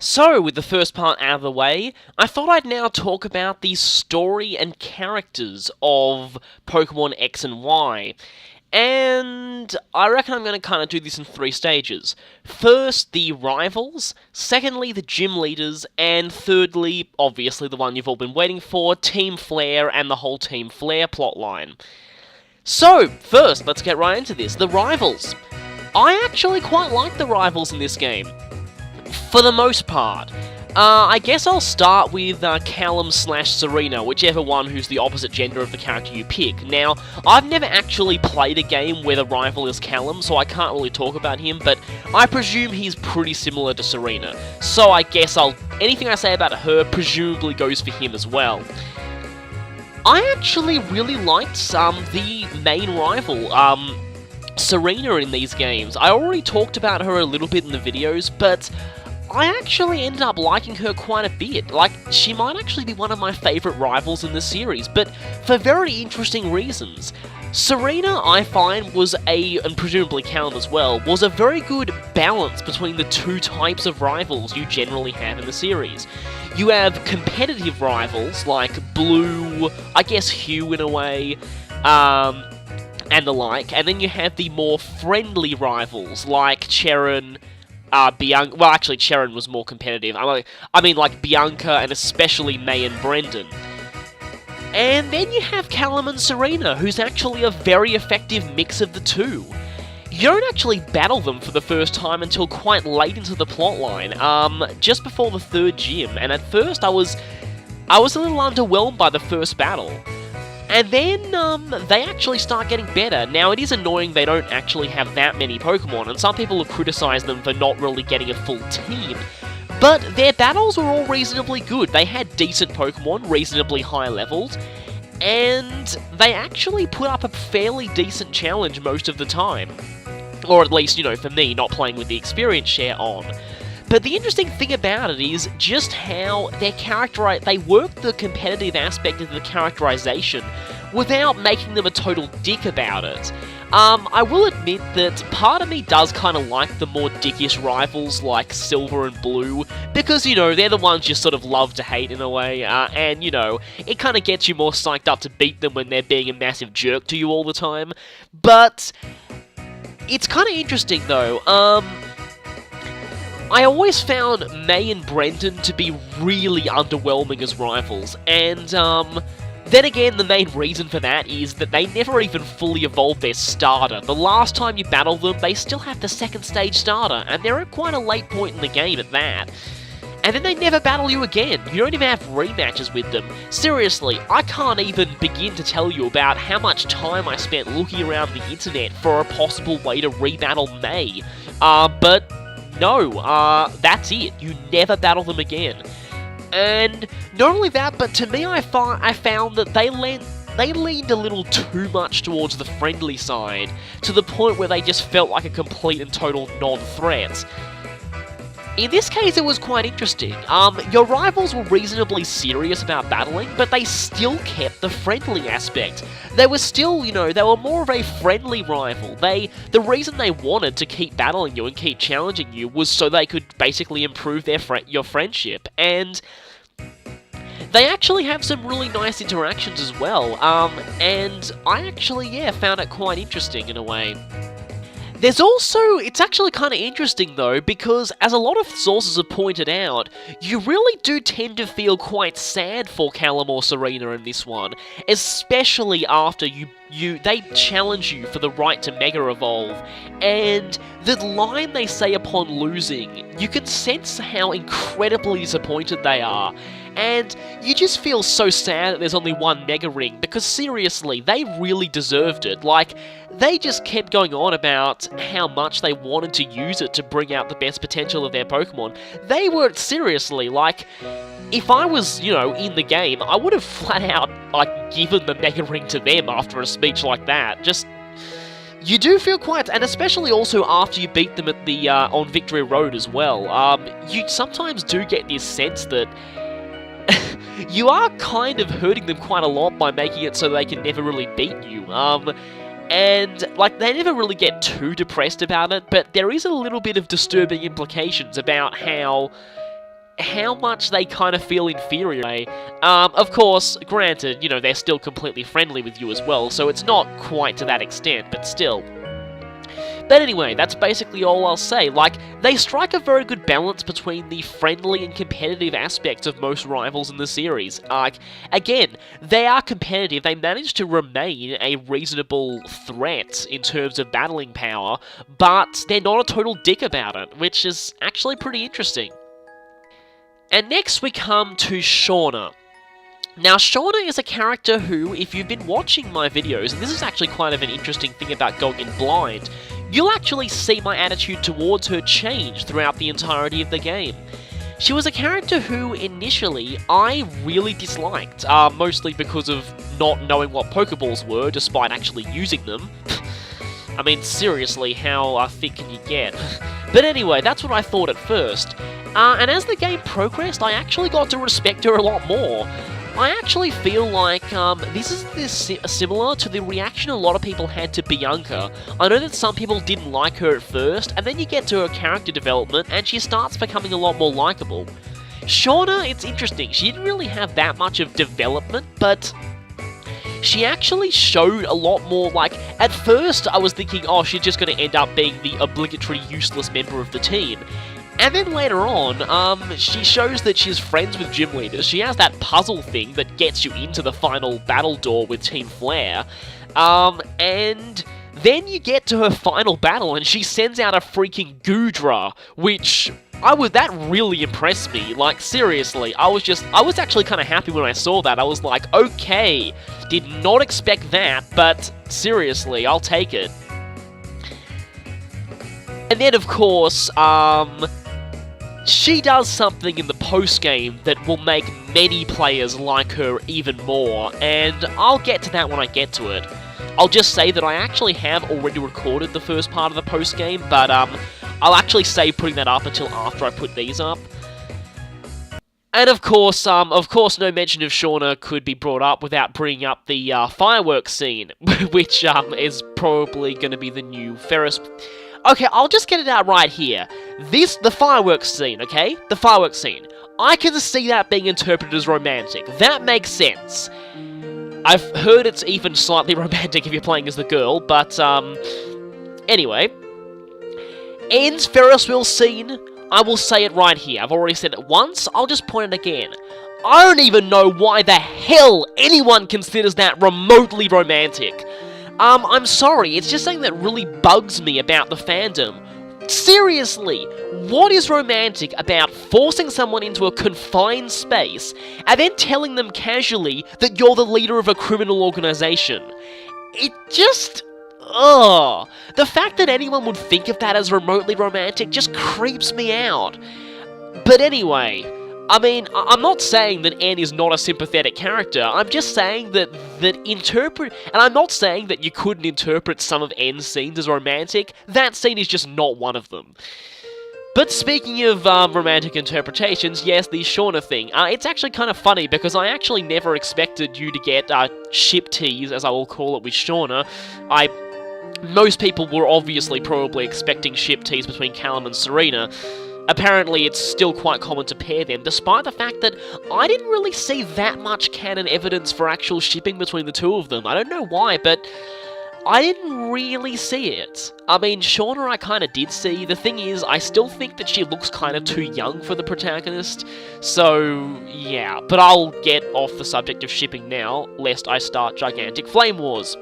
So, with the first part out of the way, I thought I'd now talk about the story and characters of Pokemon X and Y. And I reckon I'm going to kind of do this in three stages. First, the rivals, secondly, the gym leaders, and thirdly, obviously the one you've all been waiting for, Team Flare and the whole Team Flare plotline. So, first, let's get right into this. The rivals. I actually quite like the rivals in this game. For the most part. I guess I'll start with Callum/Serena, whichever one who's the opposite gender of the character you pick. Now, I've never actually played a game where the rival is Callum, so I can't really talk about him, but I presume he's pretty similar to Serena. So I guess anything I say about her presumably goes for him as well. I actually really liked the main rival, Serena, in these games. I already talked about her a little bit in the videos, but I actually ended up liking her quite a bit. Like, she might actually be one of my favourite rivals in the series, but for very interesting reasons. Serena, I find, and presumably Callum as well, was a very good balance between the two types of rivals you generally have in the series. You have competitive rivals, like Blue, I guess Hugh in a way, and the like, and then you have the more friendly rivals, like Charon, Bianca. Well, actually, Charon was more competitive. I mean, like Bianca and especially May and Brendan. And then you have Callum and Serena, who's actually a very effective mix of the two. You don't actually battle them for the first time until quite late into the plotline, just before the third gym. And at first, I was a little underwhelmed by the first battle. And then, they actually start getting better. Now, it is annoying they don't actually have that many Pokemon, and some people have criticised them for not really getting a full team. But their battles were all reasonably good. They had decent Pokemon, reasonably high levels, and they actually put up a fairly decent challenge most of the time. Or at least, for me, not playing with the experience share on. But the interesting thing about it is just how they work the competitive aspect of the characterization without making them a total dick about it. I will admit that part of me does kind of like the more dickish rivals like Silver and Blue, because, they're the ones you sort of love to hate in a way, and, it kind of gets you more psyched up to beat them when they're being a massive jerk to you all the time. But it's kind of interesting, though. I always found May and Brendan to be really underwhelming as rivals, and then again, the main reason for that is that they never even fully evolved their starter. The last time you battle them, they still have the second stage starter, and they're at quite a late point in the game at that. And then they never battle you again. You don't even have rematches with them. Seriously, I can't even begin to tell you about how much time I spent looking around the internet for a possible way to rebattle May. But no, that's it. You never battle them again. And not only that, but to me I found that they leaned a little too much towards the friendly side, to the point where they just felt like a complete and total non-threat. In this case, it was quite interesting. Your rivals were reasonably serious about battling, but they still kept the friendly aspect. They were still, they were more of a friendly rival. The reason they wanted to keep battling you and keep challenging you was so they could basically improve your friendship, and they actually have some really nice interactions as well, and I actually, found it quite interesting in a way. It's actually kind of interesting though, because as a lot of sources have pointed out, you really do tend to feel quite sad for Callum or Serena in this one, especially after they challenge you for the right to Mega Evolve, and the line they say upon losing, you can sense how incredibly disappointed they are. And you just feel so sad that there's only one Mega Ring, because seriously, they really deserved it. Like, they just kept going on about how much they wanted to use it to bring out the best potential of their Pokemon. They were, seriously, like, if I was, in the game, I would have flat out, given the Mega Ring to them after a speech like that. Just, you do feel quite, and especially also after you beat them at the, on Victory Road as well, you sometimes do get this sense that you are kind of hurting them quite a lot by making it so they can never really beat you. And, they never really get too depressed about it, but there is a little bit of disturbing implications about how how much they kind of feel inferior. Of course, granted, you know, they're still completely friendly with you as well, so it's not quite to that extent, but still. But anyway, that's basically all I'll say. Like, they strike a very good balance between the friendly and competitive aspects of most rivals in the series. Again, they are competitive, they manage to remain a reasonable threat in terms of battling power, but they're not a total dick about it, which is actually pretty interesting. And next we come to Shauna. Now, Shauna is a character who, if you've been watching my videos, and this is actually kind of an interesting thing about going in blind, you'll actually see my attitude towards her change throughout the entirety of the game. She was a character who, initially, I really disliked, mostly because of not knowing what Pokeballs were, despite actually using them. I mean, seriously, how thick can you get? But anyway, that's what I thought at first. And as the game progressed, I actually got to respect her a lot more. I actually feel like this is similar to the reaction a lot of people had to Bianca. I know that some people didn't like her at first, and then you get to her character development, and she starts becoming a lot more likable. Shauna, it's interesting, she didn't really have that much of development, but she actually showed a lot more. Like, at first I was thinking, oh, she's just going to end up being the obligatory useless member of the team. And then later on, she shows that she's friends with gym leaders. She has that puzzle thing that gets you into the final battle door with Team Flare. And then you get to her final battle and she sends out a freaking Goodra, which that really impressed me. Like, seriously, I was actually kind of happy when I saw that. I was like, okay, did not expect that, but seriously, I'll take it. And then, of course, she does something in the post-game that will make many players like her even more, and I'll get to that when I get to it. I'll just say that I actually have already recorded the first part of the post-game, but I'll actually save putting that up until after I put these up. And of course, no mention of Shauna could be brought up without bringing up the fireworks scene, which is probably going to be the new Ferris... Okay, I'll just get it out right here. The fireworks scene, okay? The fireworks scene. I can see that being interpreted as romantic. That makes sense. I've heard it's even slightly romantic if you're playing as the girl, but, anyway. Ends Ferris wheel scene, I will say it right here. I've already said it once, I'll just point it again. I don't even know why the hell anyone considers that remotely romantic. I'm sorry, it's just something that really bugs me about the fandom. Seriously, what is romantic about forcing someone into a confined space and then telling them casually that you're the leader of a criminal organization? It just... ugh. The fact that anyone would think of that as remotely romantic just creeps me out. But anyway... I mean, I'm not saying that Anne is not a sympathetic character, I'm just saying that and I'm not saying that you couldn't interpret some of Anne's scenes as romantic, that scene is just not one of them. But speaking of romantic interpretations, yes, the Shauna thing, it's actually kind of funny because I actually never expected you to get ship tease, as I will call it, with Shauna. Most people were obviously probably expecting ship tease between Callum and Serena. Apparently, it's still quite common to pair them, despite the fact that I didn't really see that much canon evidence for actual shipping between the two of them. I don't know why, but I didn't really see it. I mean, Shauna I kind of did see. The thing is, I still think that she looks kind of too young for the protagonist. So, yeah. But I'll get off the subject of shipping now, lest I start gigantic flame wars.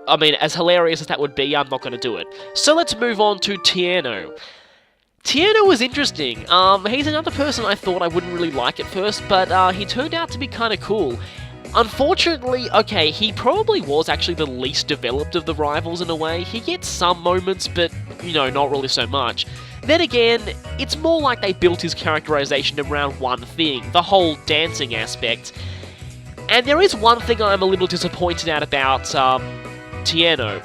I mean, as hilarious as that would be, I'm not going to do it. So let's move on to Tierno. Tierno was interesting. He's another person I thought I wouldn't really like at first, but he turned out to be kind of cool. Unfortunately, okay, he probably was actually the least developed of the rivals in a way. He gets some moments, but, you know, not really so much. Then again, it's more like they built his characterization around one thing, the whole dancing aspect. And there is one thing I'm a little disappointed at about Tierno.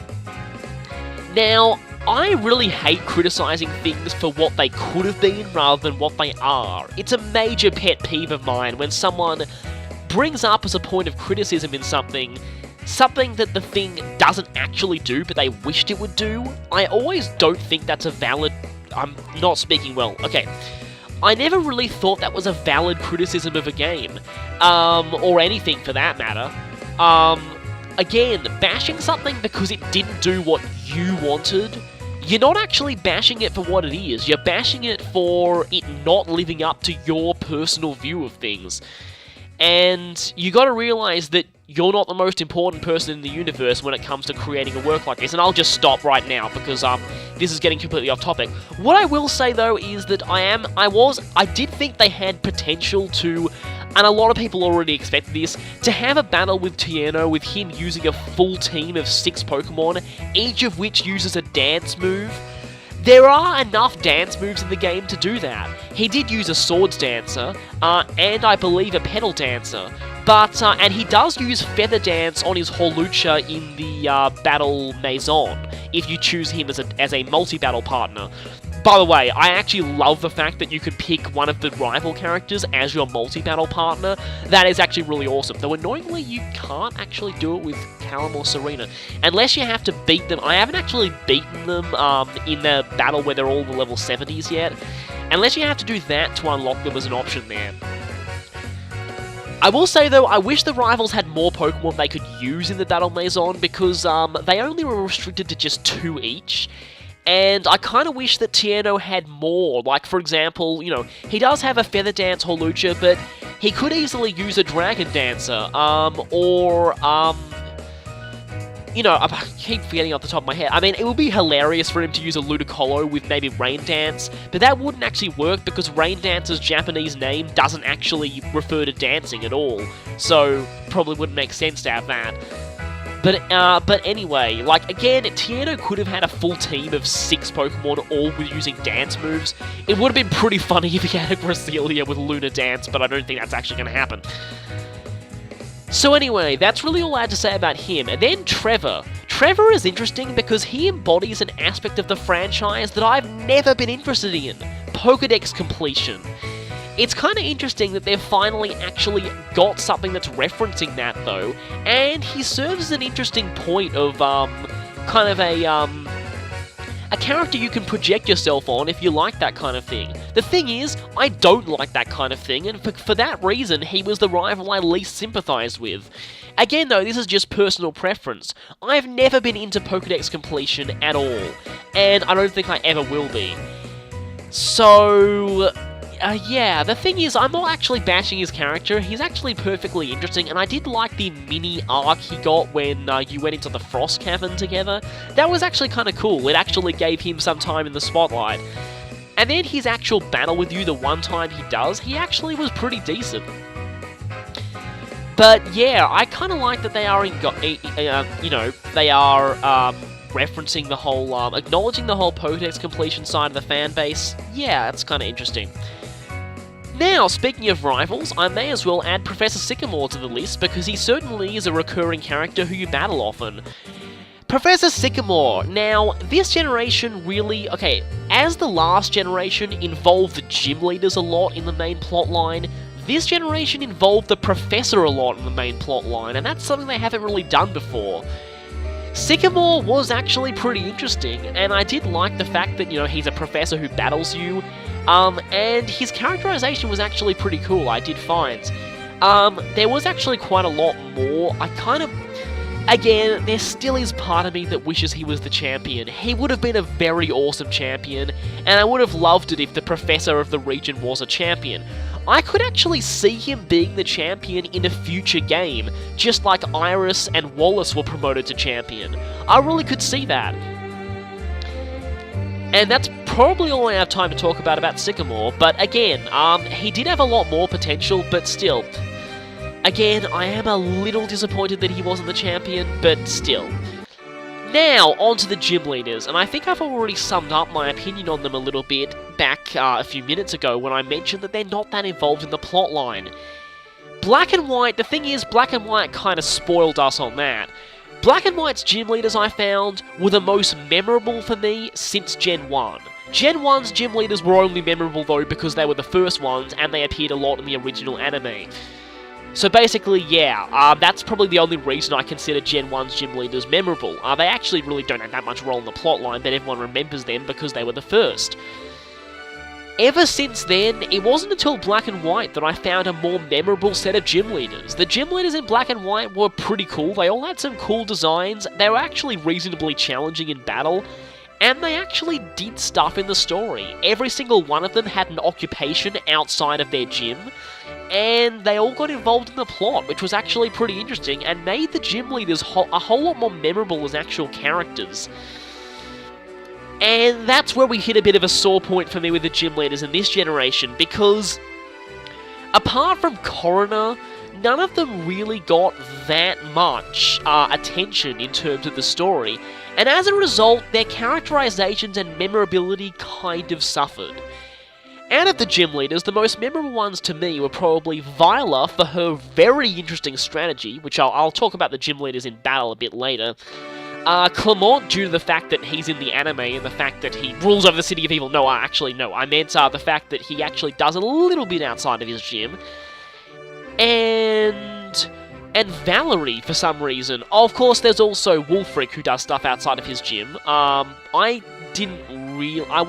Now, I really hate criticizing things for what they could have been rather than what they are. It's a major pet peeve of mine when someone brings up as a point of criticism in something that the thing doesn't actually do but they wished it would do. I always don't think that's a valid... I'm not speaking well. Okay. I never really thought that was a valid criticism of a game, or anything for that matter. Again, bashing something because it didn't do what you wanted, you're not actually bashing it for what it is, you're bashing it for it not living up to your personal view of things. And you gotta realize that you're not the most important person in the universe when it comes to creating a work like this. And I'll just stop right now because this is getting completely off topic. What I will say though is that I did think they had potential to, and a lot of people already expected this, to have a battle with Tierno with him using a full team of 6 Pokemon, each of which uses a dance move. There are enough dance moves in the game to do that. He did use a Swords Dancer, and I believe a Petal Dancer, but, and he does use Feather Dance on his Hawlucha in the Battle Maison, if you choose him as a multi-battle partner. By the way, I actually love the fact that you can pick one of the rival characters as your multi-battle partner. That is actually really awesome. Though annoyingly, you can't actually do it with Callum or Serena. Unless you have to beat them. I haven't actually beaten them in the battle where they're all the level 70s yet. Unless you have to do that to unlock them as an option there. I will say though, I wish the rivals had more Pokemon they could use in the Battle Maison because they only were restricted to just 2 each. And I kind of wish that Tierno had more. Like, for example, you know, he does have a Feather Dance Hawlucha, but he could easily use a Dragon Dancer, you know, I keep forgetting off the top of my head. I mean, it would be hilarious for him to use a Ludicolo with maybe Rain Dance, but that wouldn't actually work because Rain Dance's Japanese name doesn't actually refer to dancing at all, so probably wouldn't make sense to have that. But anyway, like, again, Tierno could have had a full team of 6 Pokemon all with using dance moves. It would have been pretty funny if he had a Gracilia with Luna Dance, but I don't think that's actually going to happen. So anyway, that's really all I had to say about him. And then Trevor. Trevor is interesting because he embodies an aspect of the franchise that I've never been interested in. Pokédex completion. It's kind of interesting that they've finally actually got something that's referencing that, though, and he serves as an interesting point of, kind of a character you can project yourself on if you like that kind of thing. The thing is, I don't like that kind of thing, and for that reason, he was the rival I least sympathised with. Again, though, this is just personal preference. I've never been into Pokédex completion at all, and I don't think I ever will be. So... yeah, the thing is, I'm not actually bashing his character, he's actually perfectly interesting, and I did like the mini arc he got when you went into the Frost Cavern together. That was actually kind of cool, it actually gave him some time in the spotlight. And then his actual battle with you the one time he does, he actually was pretty decent. But yeah, I kind of like that they are, you know, they are, referencing the whole, acknowledging the whole Pokédex completion side of the fan base. Yeah, that's kind of interesting. Now, speaking of rivals, I may as well add Professor Sycamore to the list because he certainly is a recurring character who you battle often. Professor Sycamore. Now, this generation really, okay, as the last generation involved the gym leaders a lot in the main plotline, this generation involved the Professor a lot in the main plotline, and that's something they haven't really done before. Sycamore was actually pretty interesting, and I did like the fact that, you know, he's a professor who battles you, and his characterization was actually pretty cool, I did find. There was actually quite a lot more. Again, there still is part of me that wishes he was the champion. He would have been a very awesome champion, and I would have loved it if the professor of the region was a champion. I could actually see him being the champion in a future game, just like Iris and Wallace were promoted to champion. I really could see that. And that's probably all I have time to talk about Sycamore, but again, he did have a lot more potential, but still. Again, I am a little disappointed that he wasn't the champion, but still. Now, on to the gym leaders, and I think I've already summed up my opinion on them a little bit back a few minutes ago when I mentioned that they're not that involved in the plotline. Black and White, the thing is, Black and White kind of spoiled us on that. Black and White's gym leaders, I found, were the most memorable for me since Gen 1. Gen 1's gym leaders were only memorable though because they were the first ones and they appeared a lot in the original anime. So basically, yeah, that's probably the only reason I consider Gen 1's gym leaders memorable. They actually really don't have that much role in the plotline, but everyone remembers them because they were the first. Ever since then, it wasn't until Black and White that I found a more memorable set of gym leaders. The gym leaders in Black and White were pretty cool, they all had some cool designs, they were actually reasonably challenging in battle, and they actually did stuff in the story. Every single one of them had an occupation outside of their gym, and they all got involved in the plot, which was actually pretty interesting, and made the gym leaders a whole lot more memorable as actual characters. And that's where we hit a bit of a sore point for me with the gym leaders in this generation, because apart from Coroner, none of them really got that much attention in terms of the story, and as a result, their characterizations and memorability kind of suffered. Out of the gym leaders, the most memorable ones to me were probably Viola for her very interesting strategy, which I'll talk about the gym leaders in battle a bit later. Clement, due to the fact that he's in the anime and the fact that he rules over the city of evil. No, I meant the fact that he actually does a little bit outside of his gym. And Valerie, for some reason. Of course, there's also Wulfric, who does stuff outside of his gym. I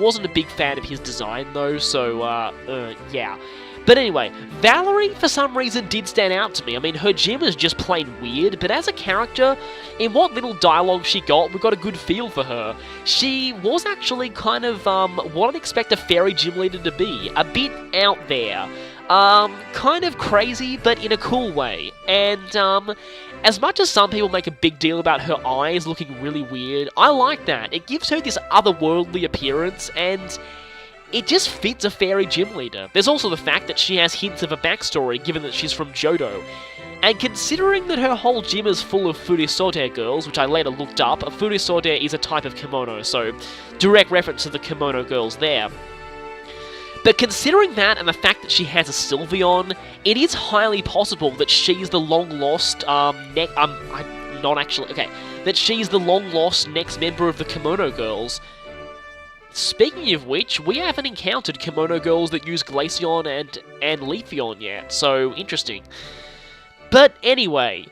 wasn't a big fan of his design, though, so, yeah. But anyway, Valerie, for some reason, did stand out to me. I mean, her gym is just plain weird, but as a character, in what little dialogue she got, we got a good feel for her. She was actually kind of, what I'd expect a fairy gym leader to be. A bit out there. Kind of crazy, but in a cool way. And, as much as some people make a big deal about her eyes looking really weird, I like that. It gives her this otherworldly appearance, and it just fits a fairy gym leader. There's also the fact that she has hints of a backstory, given that she's from Johto. And considering that her whole gym is full of Furisode girls, which I later looked up, a Furisode is a type of kimono, so direct reference to the kimono girls there. But considering that and the fact that she has a Sylveon, it is highly possible that she's the long-lost, that she's the long-lost next member of the Kimono Girls. Speaking of which, we haven't encountered Kimono Girls that use Glaceon and Leafeon yet, so interesting. But anyway,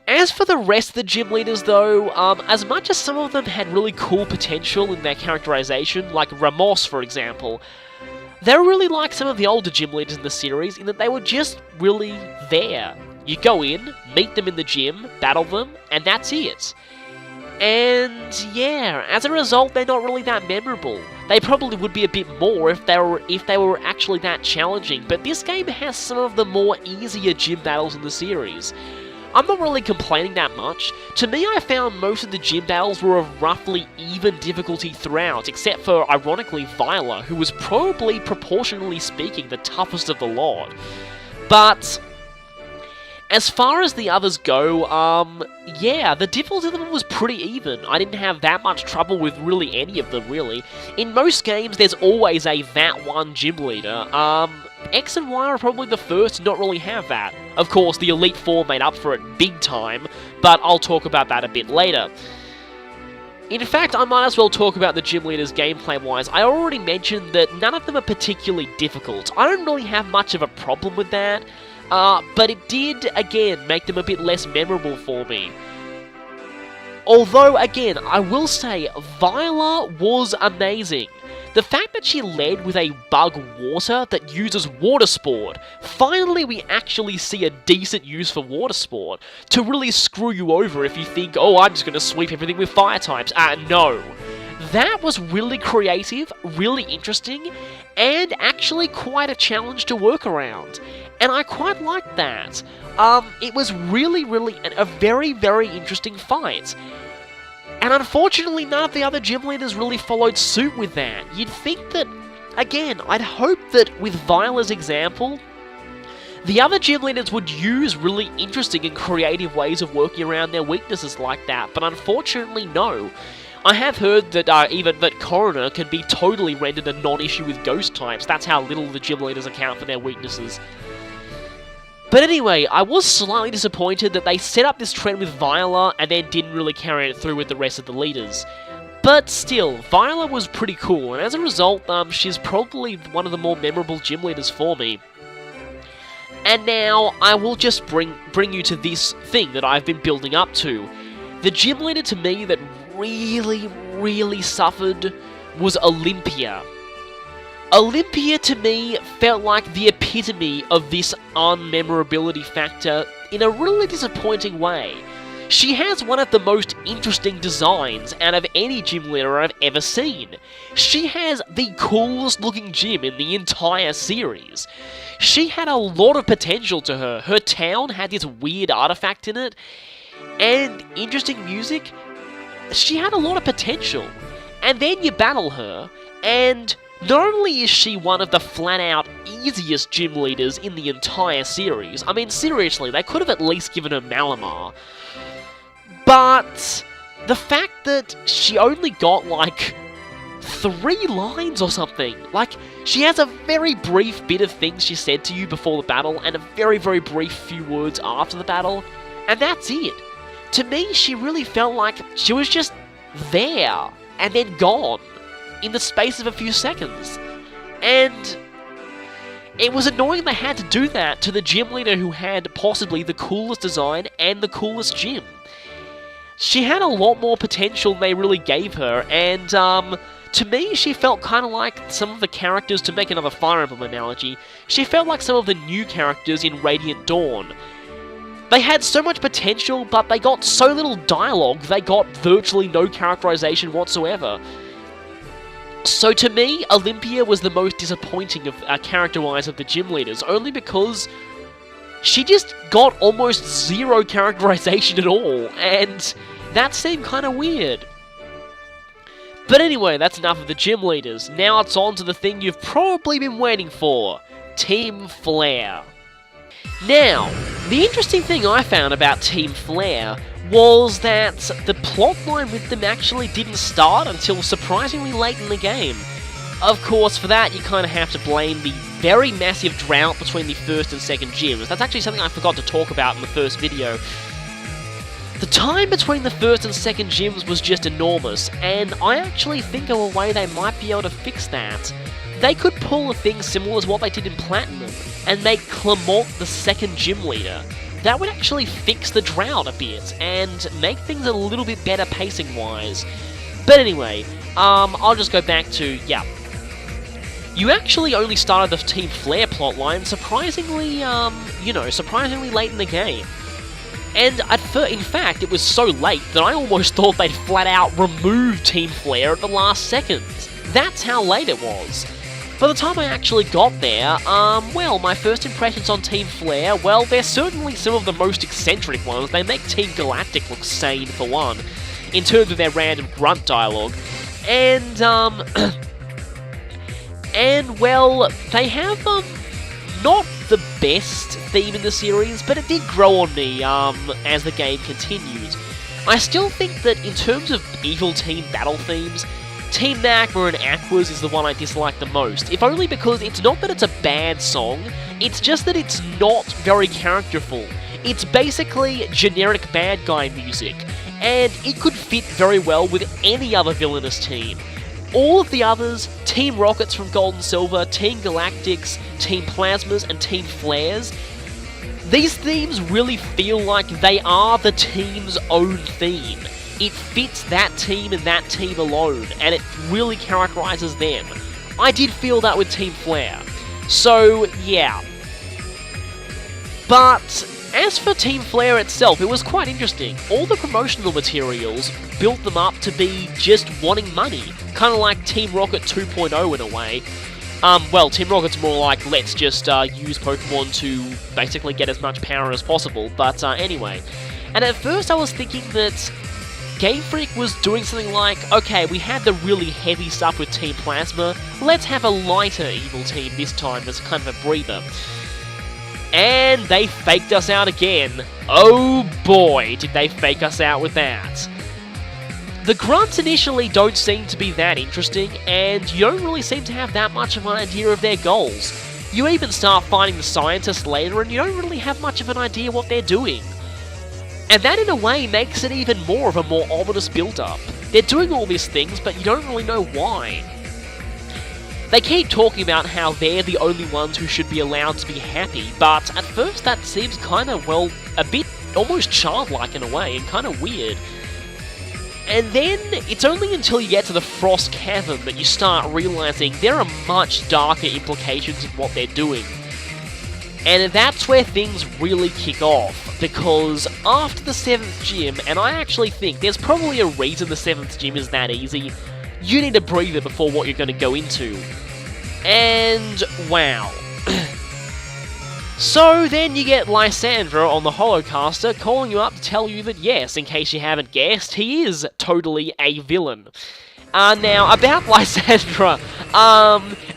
as for the rest of the gym leaders though, as much as some of them had really cool potential in their characterization, like Ramos for example, they were really like some of the older gym leaders in the series in that they were just really there. You go in, meet them in the gym, battle them, and that's it. And yeah, as a result, they're not really that memorable. They probably would be a bit more if they were actually that challenging, but this game has some of the more easier gym battles in the series. I'm not really complaining that much. To me, I found most of the gym battles were of roughly even difficulty throughout, except for, ironically, Viola, who was probably, proportionally speaking, the toughest of the lot. But as far as the others go, yeah, the difficulty of them was pretty even. I didn't have that much trouble with really any of them, really. In most games, there's always a that one gym leader. X and Y are probably the first to not really have that. Of course, the Elite Four made up for it big time, but I'll talk about that a bit later. In fact, I might as well talk about the gym leaders gameplay-wise. I already mentioned that none of them are particularly difficult. I don't really have much of a problem with that. But it did, again, make them a bit less memorable for me. Although, again, I will say, Viola was amazing. The fact that she led with a bug water that uses Water Sport, finally we actually see a decent use for Water Sport, to really screw you over if you think, oh, I'm just going to sweep everything with Fire types. No. That was really creative, really interesting, and actually quite a challenge to work around. And I quite liked that. It was really a very, very interesting fight. And unfortunately, none of the other gym leaders really followed suit with that. You'd think that, again, I'd hope that with Viola's example, the other gym leaders would use really interesting and creative ways of working around their weaknesses like that, but unfortunately, no. I have heard that even that Coroner can be totally rendered a non-issue with ghost types. That's how little the gym leaders account for their weaknesses. But anyway, I was slightly disappointed that they set up this trend with Viola and then didn't really carry it through with the rest of the leaders. But still, Viola was pretty cool, and as a result, she's probably one of the more memorable gym leaders for me. And now, I will just bring you to this thing that I've been building up to. The gym leader to me that really suffered was Olympia. Olympia, to me, felt like the epitome of this unmemorability factor in a really disappointing way. She has one of the most interesting designs out of any gym leader I've ever seen. She has the coolest looking gym in the entire series. She had a lot of potential to her. Her town had this weird artifact in it, and interesting music. She had a lot of potential. And then you battle her, and not only is she one of the flat-out easiest gym leaders in the entire series, I mean, seriously, they could have at least given her Malamar, but the fact that she only got, like, 3 lines or something. Like, she has a very brief bit of things she said to you before the battle, and a very, very brief few words after the battle, and that's it. To me, she really felt like she was just there, and then gone, in the space of a few seconds. And it was annoying they had to do that to the gym leader who had possibly the coolest design and the coolest gym. She had a lot more potential than they really gave her, and to me, she felt kind of like some of the characters, to make another Fire Emblem analogy, she felt like some of the new characters in Radiant Dawn. They had so much potential, but they got so little dialogue, they got virtually no characterization whatsoever. So to me, Olympia was the most disappointing of character-wise of the gym leaders, only because she just got almost zero characterization at all, and that seemed kind of weird. But anyway, that's enough of the gym leaders. Now it's on to the thing you've probably been waiting for, Team Flare. Now, the interesting thing I found about Team Flare was that the plotline with them actually didn't start until surprisingly late in the game. Of course, for that, you kind of have to blame the very massive drought between the first and second gyms. That's actually something I forgot to talk about in the first video. The time between the first and second gyms was just enormous, and I actually think of a way they might be able to fix that. They could pull a thing similar to what they did in Platinum, and make Clement the second gym leader. That would actually fix the drought a bit, and make things a little bit better pacing-wise. But anyway, I'll just go back to, you actually only started the Team Flare plotline surprisingly, surprisingly late in the game. And in fact, it was so late that I almost thought they'd flat out remove Team Flare at the last second. That's how late it was. By the time I actually got there, my first impressions on Team Flare, well, they're certainly some of the most eccentric ones. They make Team Galactic look sane, for one, in terms of their random grunt dialogue. And, well, they have, not the best theme in the series, but it did grow on me, as the game continued. I still think that in terms of evil team battle themes, Team Magma and Aqua's is the one I dislike the most, if only because it's not that it's a bad song, it's just that it's not very characterful. It's basically generic bad guy music, and it could fit very well with any other villainous team. All of the others, Team Rockets from Gold and Silver, Team Galactics, Team Plasmas, and Team Flares, these themes really feel like they are the team's own theme. It fits that team and that team alone, and it really characterizes them. I did feel that with Team Flare. So, yeah. But as for Team Flare itself, it was quite interesting. All the promotional materials built them up to be just wanting money. Kind of like Team Rocket 2.0 in a way. Team Rocket's more like, let's just use Pokemon to basically get as much power as possible. But anyway. And at first I was thinking that Game Freak was doing something like, okay, we had the really heavy stuff with Team Plasma, let's have a lighter evil team this time as kind of a breather. And they faked us out again. Oh boy, did they fake us out with that. The grunts initially don't seem to be that interesting, and you don't really seem to have that much of an idea of their goals. You even start finding the scientists later and you don't really have much of an idea what they're doing. And that in a way makes it even more of a more ominous build-up. They're doing all these things, but you don't really know why. They keep talking about how they're the only ones who should be allowed to be happy, but at first that seems kind of, a bit almost childlike in a way, and kind of weird. And then, it's only until you get to the Frost Cavern that you start realizing there are much darker implications of what they're doing. And that's where things really kick off, because after the 7th gym, and I actually think there's probably a reason the 7th gym is that easy, you need a breather before what you're going to go into. And wow. So then you get Lysandre on the Holocaster calling you up to tell you that yes, in case you haven't guessed, he is totally a villain. Now, about Lysandre,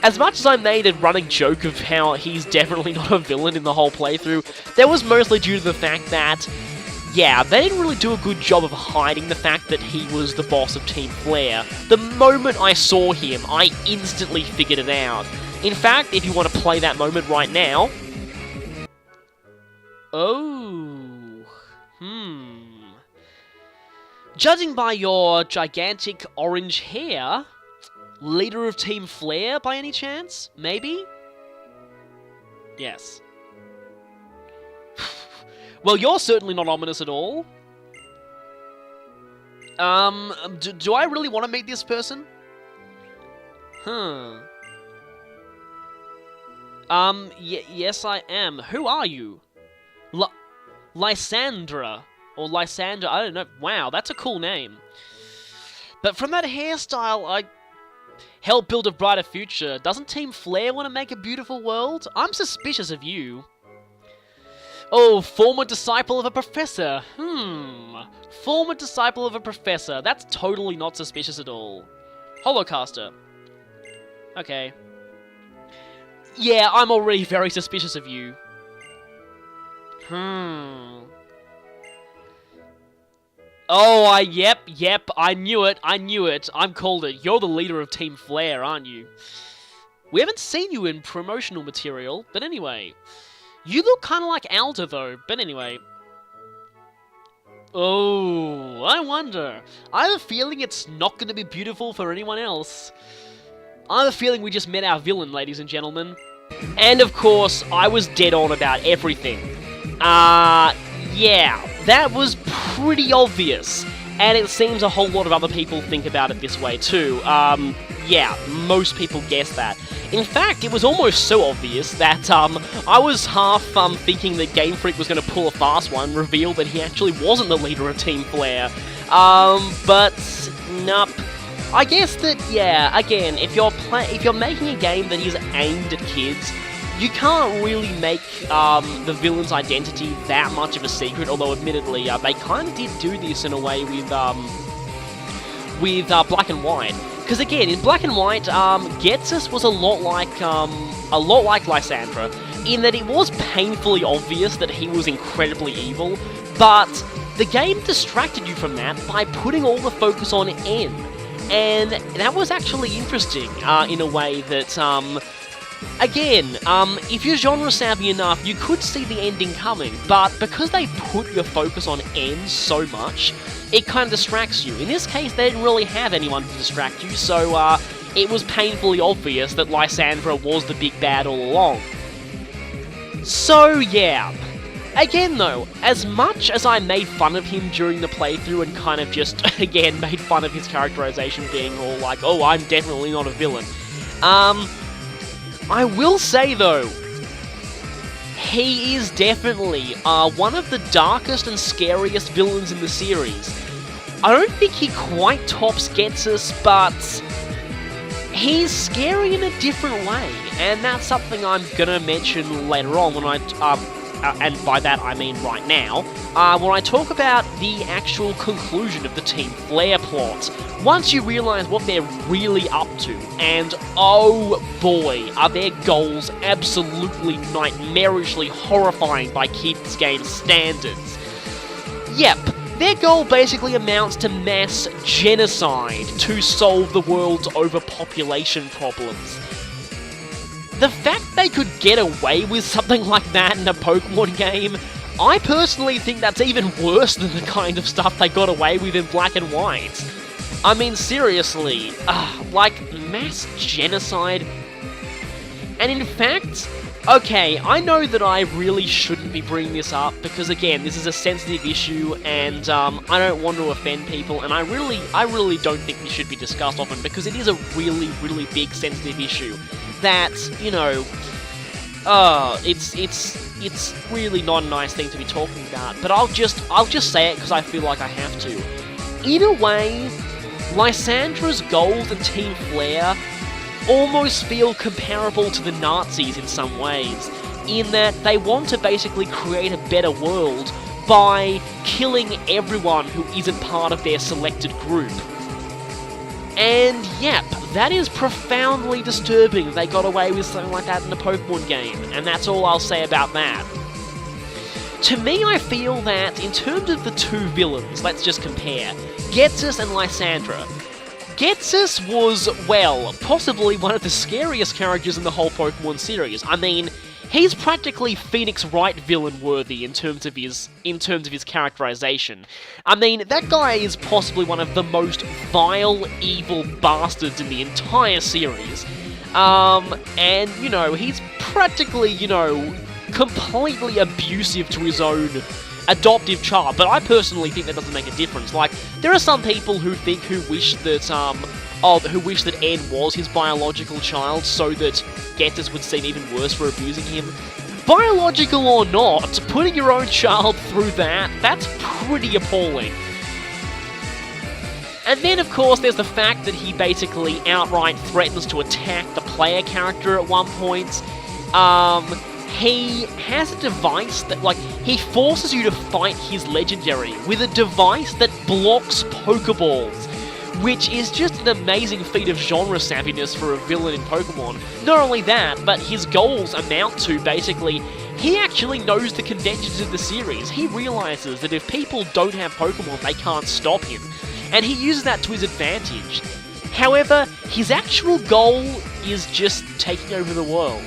as much as I made a running joke of how he's definitely not a villain in the whole playthrough, that was mostly due to the fact that, yeah, they didn't really do a good job of hiding the fact that he was the boss of Team Flare. The moment I saw him, I instantly figured it out. In fact, if you want to play that moment right now... Oh... Judging by your gigantic orange hair, leader of Team Flare by any chance? Maybe? Yes. Well, you're certainly not ominous at all. Do I really want to meet this person? Yes I am. Who are you? Lysandre. Or Lysandre, I don't know. Wow, that's a cool name. But from that hairstyle, I... help build a brighter future. Doesn't Team Flare want to make a beautiful world? I'm suspicious of you. Oh, former disciple of a professor. Former disciple of a professor. That's totally not suspicious at all. Holocaster. Okay. Yeah, I'm already very suspicious of you. Oh, yep, I knew it, I'm called it. You're the leader of Team Flare, aren't you? We haven't seen you in promotional material, but anyway. You look kind of like Alda, though, but anyway. Oh, I wonder. I have a feeling it's not going to be beautiful for anyone else. I have a feeling we just met our villain, ladies and gentlemen. And of course, I was dead on about everything. Yeah, that was pretty obvious, and it seems a whole lot of other people think about it this way too. Yeah, most people guess that. In fact, it was almost so obvious that, I was half, thinking that Game Freak was going to pull a fast one, reveal that he actually wasn't the leader of Team Flare. But, nope. I guess that, yeah, again, if you're making a game that is aimed at kids, you can't really make the villain's identity that much of a secret, although admittedly they kind of did do this in a way with Black and White. Because again, in Black and White, Getsus was a lot like Lysandre, in that it was painfully obvious that he was incredibly evil, but the game distracted you from that by putting all the focus on N. And that was actually interesting, in a way that, again, if you're genre savvy enough, you could see the ending coming, but because they put your focus on N so much, it kind of distracts you. In this case, they didn't really have anyone to distract you, so, it was painfully obvious that Lysandre was the big bad all along. So, yeah. Again, though, as much as I made fun of him during the playthrough and kind of just, again, made fun of his characterization being all like, oh, I'm definitely not a villain, I will say, though, he is definitely one of the darkest and scariest villains in the series. I don't think he quite tops Getsus, but he's scary in a different way, and that's something I'm gonna mention later on when and by that I mean right now, when I talk about the actual conclusion of the Team Flare plot. Once you realise what they're really up to, and oh boy, are their goals absolutely nightmarishly horrifying by kids' game standards. Yep, their goal basically amounts to mass genocide to solve the world's overpopulation problems. The fact they could get away with something like that in a Pokemon game, I personally think that's even worse than the kind of stuff they got away with in Black and White. I mean, seriously, like, mass genocide? And in fact, Okay, I know that I really shouldn't be bringing this up, because again, this is a sensitive issue, and I don't want to offend people, and I really don't think this should be discussed often, because it is a really, really big sensitive issue that, you know, it's really not a nice thing to be talking about, but I'll just say it because I feel like I have to. In a way, Lysandre's goals and Team Flare almost feel comparable to the Nazis in some ways, in that they want to basically create a better world by killing everyone who isn't part of their selected group. And yep, that is profoundly disturbing that they got away with something like that in a Pokemon game, and that's all I'll say about that. To me, I feel that in terms of the two villains, let's just compare, Ghetsis and Lysandre. Ghetsis was, well, possibly one of the scariest characters in the whole Pokemon series. I mean, he's practically Phoenix Wright villain worthy in terms of his characterization. I mean, that guy is possibly one of the most vile, evil bastards in the entire series. And, you know, he's practically, you know, completely abusive to his own adoptive child, but I personally think that doesn't make a difference. Like, there are some people who wish that Ed was his biological child so that Ghetsis would seem even worse for abusing him. Biological or not, putting your own child through that's pretty appalling. And then, of course, there's the fact that he basically outright threatens to attack the player character at one point. He has a device that, like, he forces you to fight his legendary with a device that blocks Pokeballs, which is just an amazing feat of genre savviness for a villain in Pokemon. Not only that, but his goals amount to, basically, he actually knows the conventions of the series. He realizes that if people don't have Pokemon, they can't stop him, and he uses that to his advantage. However, his actual goal is just taking over the world.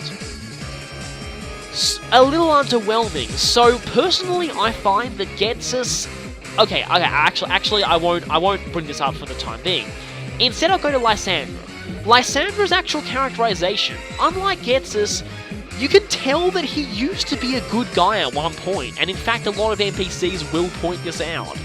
A little underwhelming. So personally, I find that Ghetsis. Okay. Actually, I won't bring this up for the time being. Instead, I'll go to Lysandre. Lysandre's actual characterization, unlike Ghetsis, you can tell that he used to be a good guy at one point, and in fact, a lot of NPCs will point this out.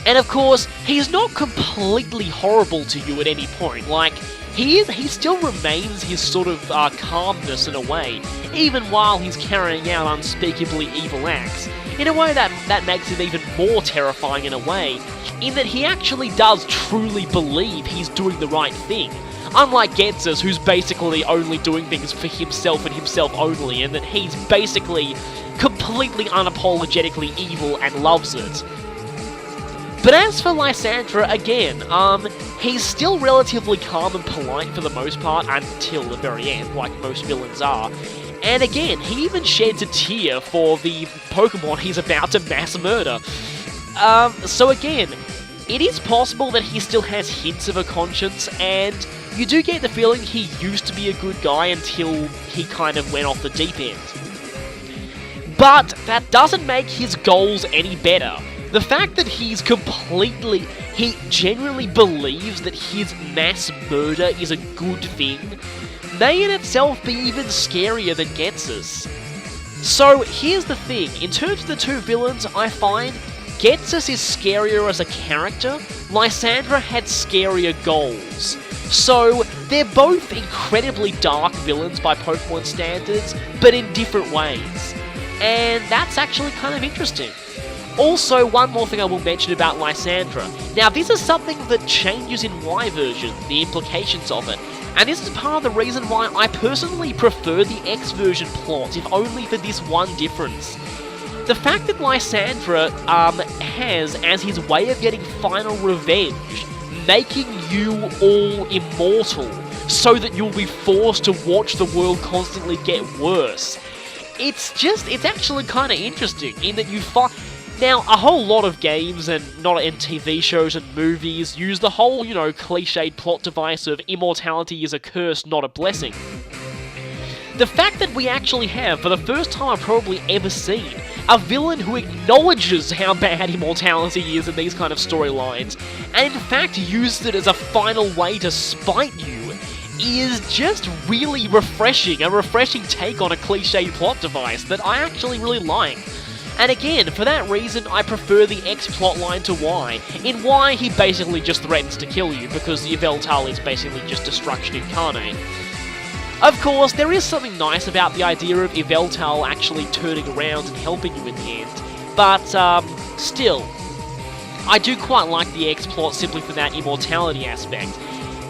And of course, he's not completely horrible to you at any point. Like, he still remains his sort of calmness in a way, even while he's carrying out unspeakably evil acts. In a way that makes him even more terrifying in a way, in that he actually does truly believe he's doing the right thing. Unlike Ghetsis, who's basically only doing things for himself and himself only, and that he's basically completely unapologetically evil and loves it. But as for Lysandre, again, he's still relatively calm and polite for the most part, until the very end, like most villains are. And again, he even sheds a tear for the Pokemon he's about to mass murder. So again, it is possible that he still has hints of a conscience, and you do get the feeling he used to be a good guy until he kind of went off the deep end. But that doesn't make his goals any better. The fact that he genuinely believes that his mass murder is a good thing may in itself be even scarier than Ghetsis. So here's the thing, in terms of the two villains, I find Ghetsis is scarier as a character, Lysandre had scarier goals. So they're both incredibly dark villains by Pokemon standards, but in different ways. And that's actually kind of interesting. Also, one more thing I will mention about Lysandre. Now, this is something that changes in Y version, the implications of it. And this is part of the reason why I personally prefer the X version plot, if only for this one difference. The fact that Lysandre has, as his way of getting final revenge, making you all immortal, so that you'll be forced to watch the world constantly get worse. It's actually kind of interesting, in that you find... Now, a whole lot of games and TV shows and movies use the whole, cliched plot device of immortality is a curse, not a blessing. The fact that we actually have, for the first time I've probably ever seen, a villain who acknowledges how bad immortality is in these kind of storylines, and in fact uses it as a final way to spite you, is just really refreshing, a refreshing take on a cliched plot device that I actually really like. And again, for that reason, I prefer the X plotline to Y. In Y, he basically just threatens to kill you, because Yveltal is basically just destruction incarnate. Of course, there is something nice about the idea of Yveltal actually turning around and helping you in the end, but, still, I do quite like the X plot simply for that immortality aspect.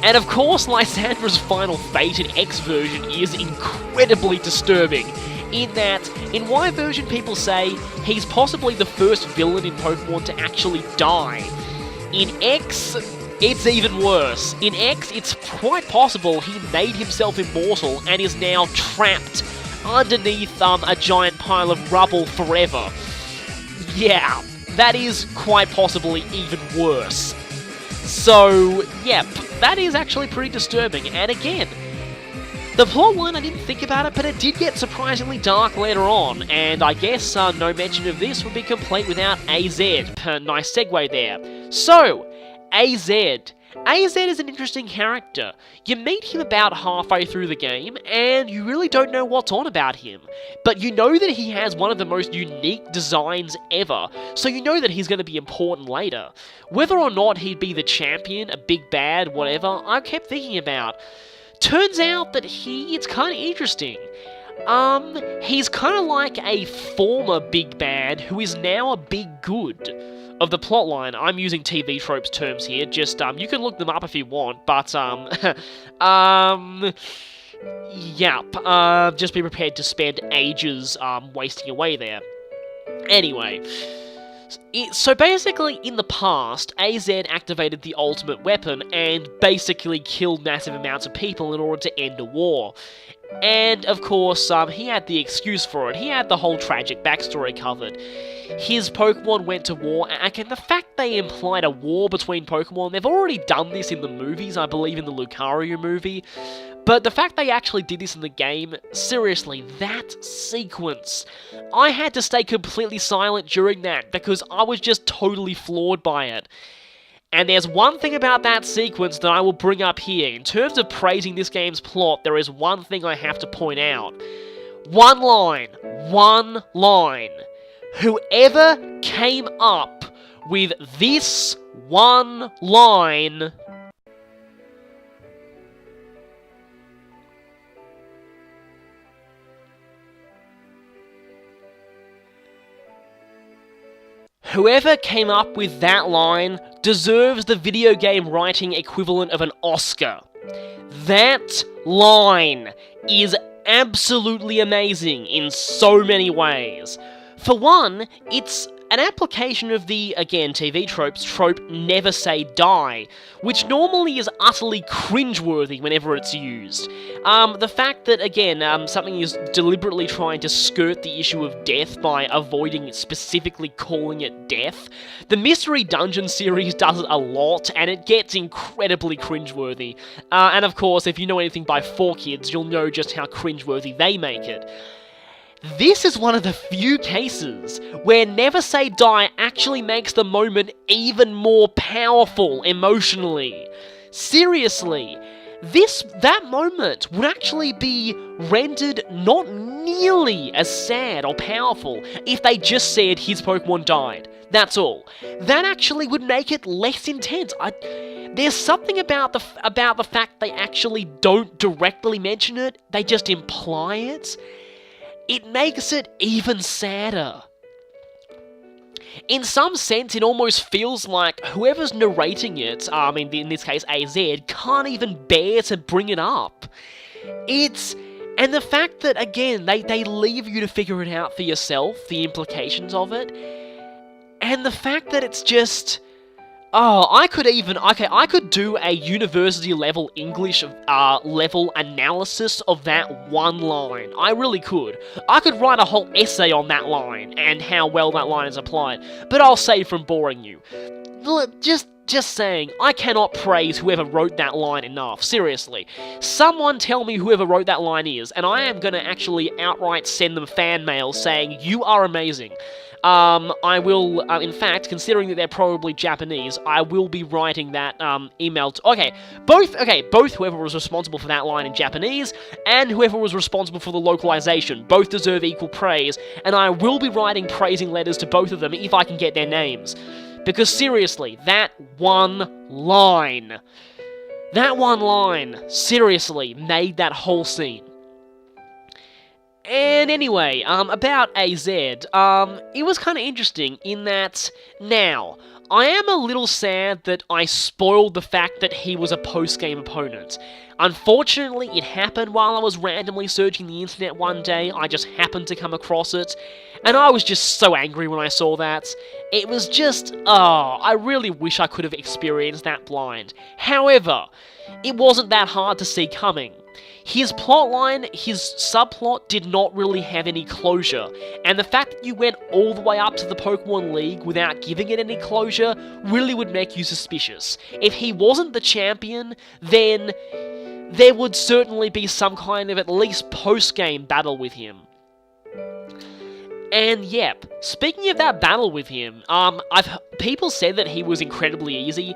And of course, Lysandre's final fate in X version is incredibly disturbing, in that, in Y version people say he's possibly the first villain in Pokemon to actually die. In X, it's even worse. In X, it's quite possible he made himself immortal and is now trapped underneath a giant pile of rubble forever. Yeah, that is quite possibly even worse. So, yep, that is actually pretty disturbing, and again, the plotline, I didn't think about it, but it did get surprisingly dark later on, and I guess no mention of this would be complete without AZ. Nice segue there. So, AZ. AZ is an interesting character. You meet him about halfway through the game, and you really don't know what's on about him. But you know that he has one of the most unique designs ever, so you know that he's going to be important later. Whether or not he'd be the champion, a big bad, whatever, I kept thinking about. Turns out that it's kind of interesting. He's kind of like a former big bad who is now a big good of the plotline. I'm using TV tropes terms here, just, you can look them up if you want, but, yep, just be prepared to spend ages, wasting away there. Anyway, so basically, in the past, AZ activated the ultimate weapon and basically killed massive amounts of people in order to end a war. And, of course, he had the excuse for it. He had the whole tragic backstory covered. His Pokemon went to war, and the fact they implied a war between Pokemon, they've already done this in the movies, I believe in the Lucario movie, but the fact they actually did this in the game, seriously, that sequence, I had to stay completely silent during that, because I was just totally floored by it. And there's one thing about that sequence that I will bring up here. In terms of praising this game's plot, there is one thing I have to point out. One line. Whoever came up with this one line deserves the video game writing equivalent of an Oscar. That line is absolutely amazing in so many ways. For one, it's an application of the, again, TV trope, never say die, which normally is utterly cringeworthy whenever it's used. The fact that, again, something is deliberately trying to skirt the issue of death by avoiding specifically calling it death. The Mystery Dungeon series does it a lot, and it gets incredibly cringeworthy. And of course, if you know anything by 4Kids, you'll know just how cringeworthy they make it. This is one of the few cases where Never Say Die actually makes the moment even more powerful emotionally. Seriously, that moment would actually be rendered not nearly as sad or powerful if they just said his Pokemon died. That's all. That actually would make it less intense. There's something about the fact they actually don't directly mention it, they just imply it. It makes it even sadder. In some sense, it almost feels like whoever's narrating it, in this case AZ, can't even bear to bring it up. And the fact that, again, they leave you to figure it out for yourself, the implications of it, and the fact that it's just... Oh, I could do a university-level English level analysis of that one line. I really could. I could write a whole essay on that line, and how well that line is applied, but I'll save from boring you. Just Just saying, I cannot praise whoever wrote that line enough, seriously. Someone tell me whoever wrote that line is, and I am gonna actually outright send them fan mail saying, you are amazing. I will, in fact, considering that they're probably Japanese, I will be writing that, email to, both whoever was responsible for that line in Japanese, and whoever was responsible for the localization, both deserve equal praise, and I will be writing praising letters to both of them if I can get their names. Because seriously, that one line, seriously, made that whole scene. And anyway, about AZ, it was kind of interesting in that, now, I am a little sad that I spoiled the fact that he was a post-game opponent. Unfortunately, it happened while I was randomly searching the internet one day. I just happened to come across it, and I was just so angry when I saw that. It was just, I really wish I could have experienced that blind. However, it wasn't that hard to see coming. His plotline, his subplot, did not really have any closure, and the fact that you went all the way up to the Pokemon League without giving it any closure really would make you suspicious. If he wasn't the champion, then there would certainly be some kind of at least post-game battle with him. And yep, speaking of that battle with him, people said that he was incredibly easy.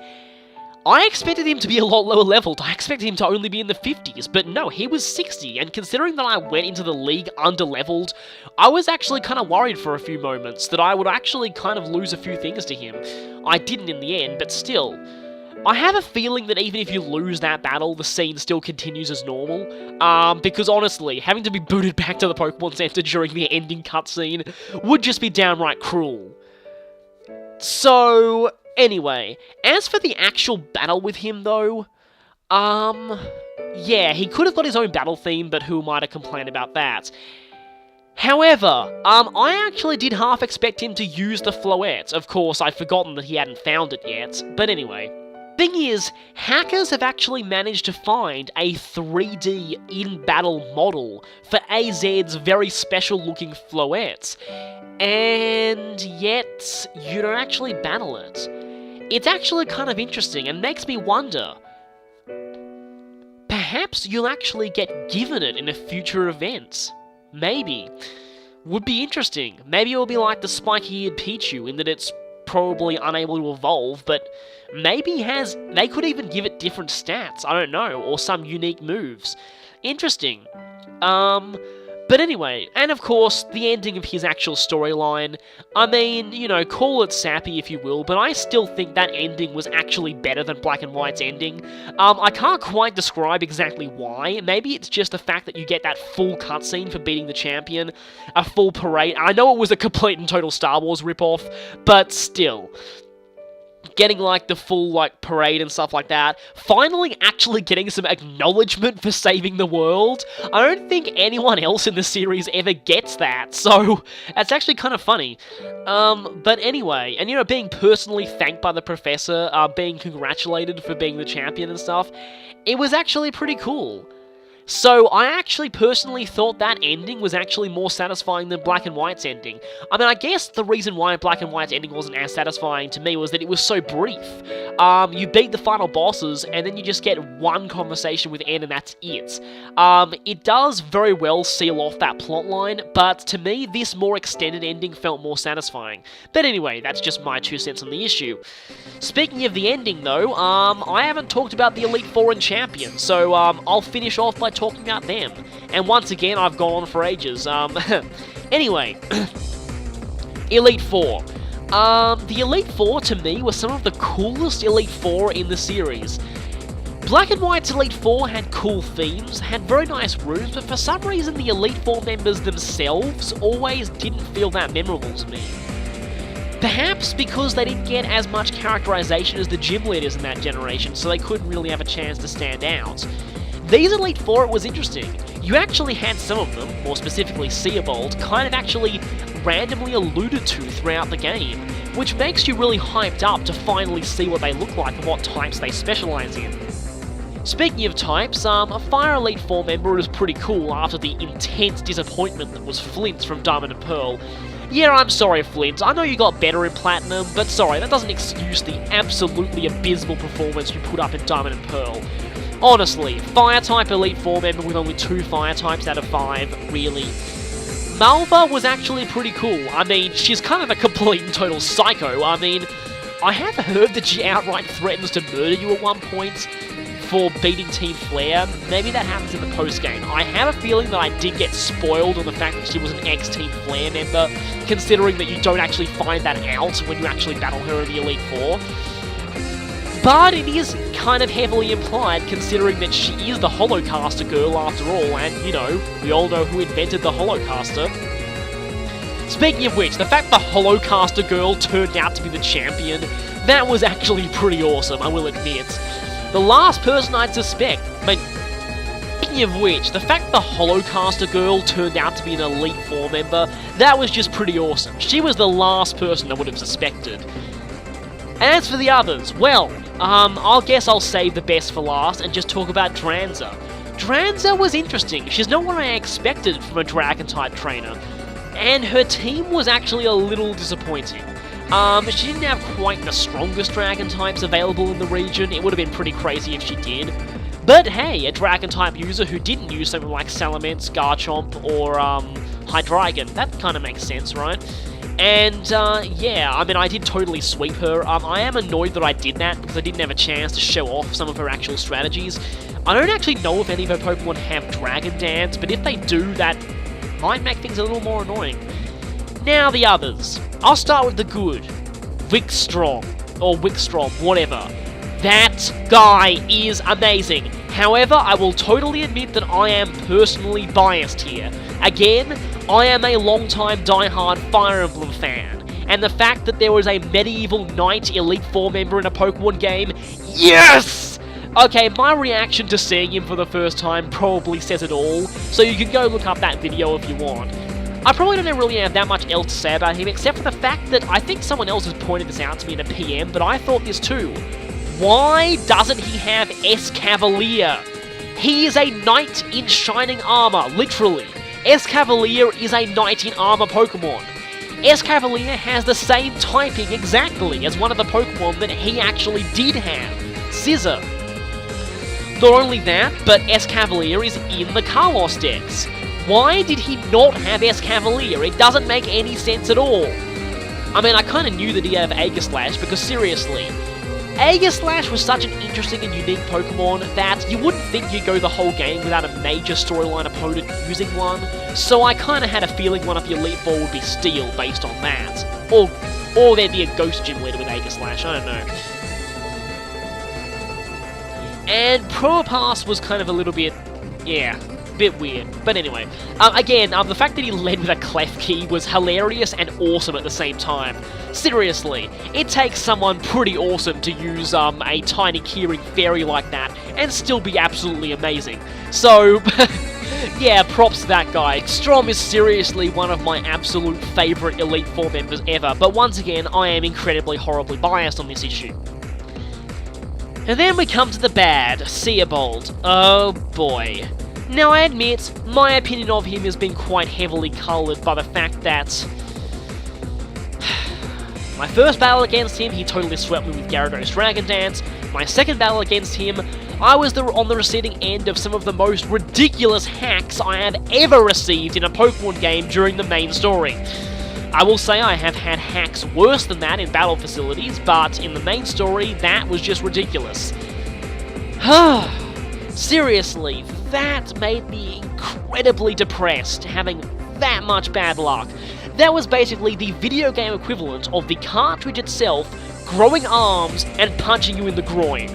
I expected him to be a lot lower leveled. I expected him to only be in the 50s, but no, he was 60, and considering that I went into the league under-leveled, I was actually kind of worried for a few moments that I would actually kind of lose a few things to him. I didn't in the end, but still. I have a feeling that even if you lose that battle, the scene still continues as normal, because honestly, having to be booted back to the Pokemon Center during the ending cutscene would just be downright cruel. So, anyway, as for the actual battle with him though, yeah, he could have got his own battle theme, but who am I to complain about that? However, I actually did half expect him to use the Floette. Of course, I'd forgotten that he hadn't found it yet, but anyway. Thing is, hackers have actually managed to find a 3D in-battle model for AZ's very special-looking Floette, and yet you don't actually battle it. It's actually kind of interesting and makes me wonder, perhaps you'll actually get given it in a future event. Maybe. Would be interesting. Maybe it'll be like the spiky-eared Pichu in that it's probably unable to evolve, but maybe they could even give it different stats, I don't know, or some unique moves. Interesting. But anyway, and of course, the ending of his actual storyline, I mean, you know, call it sappy if you will, but I still think that ending was actually better than Black and White's ending. I can't quite describe exactly why. Maybe it's just the fact that you get that full cutscene for beating the champion, a full parade. I know it was a complete and total Star Wars ripoff, but still. Getting, like, the full, like, parade and stuff like that. Finally actually getting some acknowledgement for saving the world. I don't think anyone else in the series ever gets that, so that's actually kind of funny. But anyway, and, you know, being personally thanked by the professor, being congratulated for being the champion and stuff, it was actually pretty cool. So, I actually personally thought that ending was actually more satisfying than Black and White's ending. I mean, I guess the reason why Black and White's ending wasn't as satisfying to me was that it was so brief. You beat the final bosses, and then you just get one conversation with N, and that's it. It does very well seal off that plotline, but to me, this more extended ending felt more satisfying. But anyway, that's just my 2 cents on the issue. Speaking of the ending, though, I haven't talked about the Elite Four and Champion, so I'll finish off by talking about them. And once again, I've gone on for ages. Anyway, Elite Four. The Elite Four, to me, were some of the coolest Elite Four in the series. Black and White's Elite Four had cool themes, had very nice rooms, but for some reason the Elite Four members themselves always didn't feel that memorable to me. Perhaps because they didn't get as much characterization as the gym leaders in that generation, so they couldn't really have a chance to stand out. These Elite Four, it was interesting. You actually had some of them, more specifically Seabold, kind of actually randomly alluded to throughout the game, which makes you really hyped up to finally see what they look like and what types they specialize in. Speaking of types, a Fire Elite 4 member was pretty cool after the intense disappointment that was Flint from Diamond and Pearl. Yeah, I'm sorry, Flint, I know you got better in Platinum, but sorry, that doesn't excuse the absolutely abysmal performance you put up in Diamond and Pearl. Honestly, Fire-type Elite 4 member with only 2 Fire types out of 5, really. Malva was actually pretty cool. I mean, she's kind of a complete and total psycho. I mean, I have heard that she outright threatens to murder you at one point for beating Team Flare. Maybe that happens in the post-game. I have a feeling that I did get spoiled on the fact that she was an ex-Team Flare member, considering that you don't actually find that out when you actually battle her in the Elite Four. But it is kind of heavily implied, considering that she is the Holocaster girl after all, and, you know, we all know who invented the Holocaster. Speaking of which, the fact the Holocaster girl turned out to be the champion, that was actually pretty awesome, I will admit. The last person I'd suspect, speaking of which, the fact the Holocaster girl turned out to be an Elite 4 member, that was just pretty awesome. She was the last person I would have suspected. And as for the others, well, I'll guess I'll save the best for last and just talk about Dranza. Dranza was interesting. She's not what I expected from a Dragon-type trainer. And her team was actually a little disappointing. She didn't have quite the strongest Dragon types available in the region. It would have been pretty crazy if she did. But hey, a Dragon type user who didn't use something like Salamence, Garchomp, or Hydreigon, that kind of makes sense, right? And yeah, I mean, I did totally sweep her. I am annoyed that I did that because I didn't have a chance to show off some of her actual strategies. I don't actually know if any of her Pokemon have Dragon Dance, but if they do, that might make things a little more annoying. Now the others. I'll start with the good. Wickstrom, or Wickstrom, whatever. That guy is amazing. However, I will totally admit that I am personally biased here. Again, I am a long-time die-hard Fire Emblem fan, and the fact that there was a medieval knight Elite 4 member in a Pokemon game, yes! Okay, my reaction to seeing him for the first time probably says it all, so you can go look up that video if you want. I probably don't really have that much else to say about him, except for the fact that I think someone else has pointed this out to me in a PM, but I thought this too. Why doesn't he have Escavalier? He is a knight in shining armor, literally. Escavalier is a knight in armor Pokemon. Escavalier has the same typing exactly as one of the Pokemon that he actually did have, Scissor. Not only that, but Escavalier is in the Carlos decks. Why did he not have Escavalier? It doesn't make any sense at all. I mean, I kind of knew that he had Aegislash, because seriously, Aegislash was such an interesting and unique Pokemon that you wouldn't think you'd go the whole game without a major storyline opponent using one, so I kind of had a feeling one of the Elite Four would be Steel based on that. Or there'd be a Ghost Gym leader with Aegislash, I don't know. And Probopass was kind of a little bit, yeah, bit weird. But anyway, again, the fact that he led with a Clef Key was hilarious and awesome at the same time. Seriously, it takes someone pretty awesome to use a tiny keyring fairy like that and still be absolutely amazing. So, yeah, props to that guy. Strom is seriously one of my absolute favourite Elite Four members ever, but once again, I am incredibly horribly biased on this issue. And then we come to the bad, Seabold. Oh boy. Now I admit, my opinion of him has been quite heavily coloured by the fact that my first battle against him, he totally swept me with Gyarados Dragon Dance. My second battle against him, I was on the receiving end of some of the most ridiculous hacks I have ever received in a Pokemon game during the main story. I will say I have had hacks worse than that in battle facilities, but in the main story, that was just ridiculous. Seriously, that made me incredibly depressed, having that much bad luck. That was basically the video game equivalent of the cartridge itself growing arms and punching you in the groin.